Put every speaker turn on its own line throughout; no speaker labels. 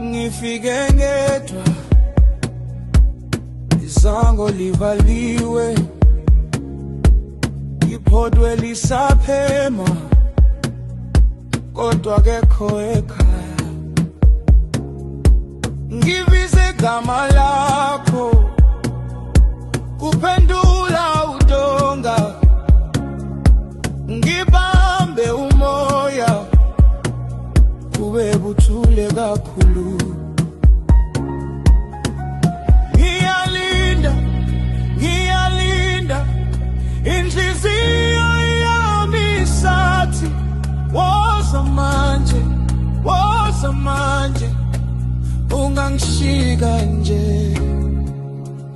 ngifike ngedwa, isango livaliwe, iphodwe lisaphema, kodwa kekho ekhaya. Ngibize igama lakho, kuphendula udonga, ngibambe umoya, kube buthule kakhulu. Ngiyalinda, inhliziyo yami isathi woza manje, ungangishika nje.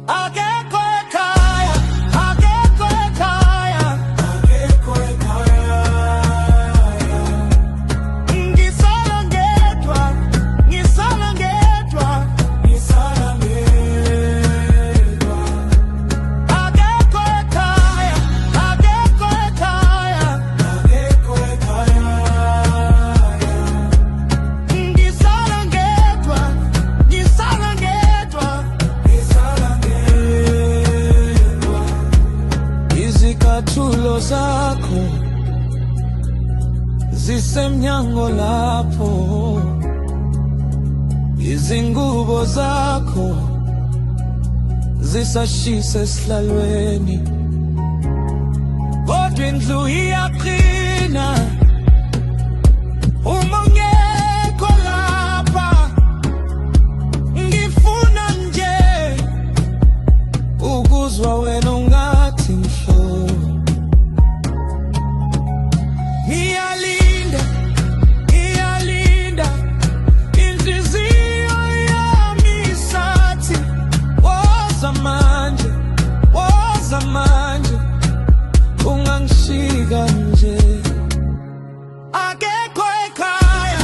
Akekho ekhaya, akekho ekhaya, akekho ekhaya. Ngisala ngedwa, ngisala ngedwa, ngisala ngedwa. Akekho ekhaya, akekho ekhaya, akekho ekhaya. Ngisala ngedwa, ngisala ngedwa, ngisala ngedwa. Izicathulo zakho zisemnyango lapho, izingubo zakho zisashisa esihlalweni, kodwa indlu iyaqina uma ungekho lapha. Ngifuna nje ukuzwa wena ungathi mhlo. Ngiyalinda, inhliziyo yami isathi woza manje, ungangishika nje. Akekho ekhaya,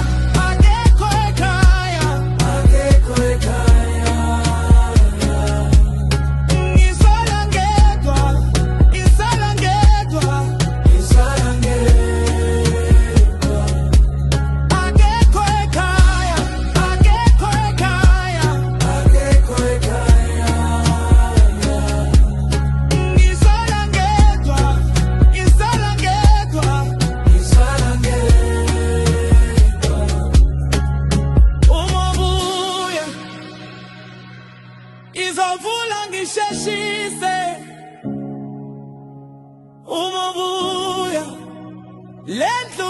akekho ekhaya, akekho ekhaya. Ngisala ngedwa, ngisala ngedwa, ngisala ngedwa. Akekho ekhaya, akekho ekhaya, akekho ekhaya. Ngisala ngedwa, ngisala ngedwa, ngisala ngedwa. Uma ubuya izovula ngisheshise, uma ubuya lendlu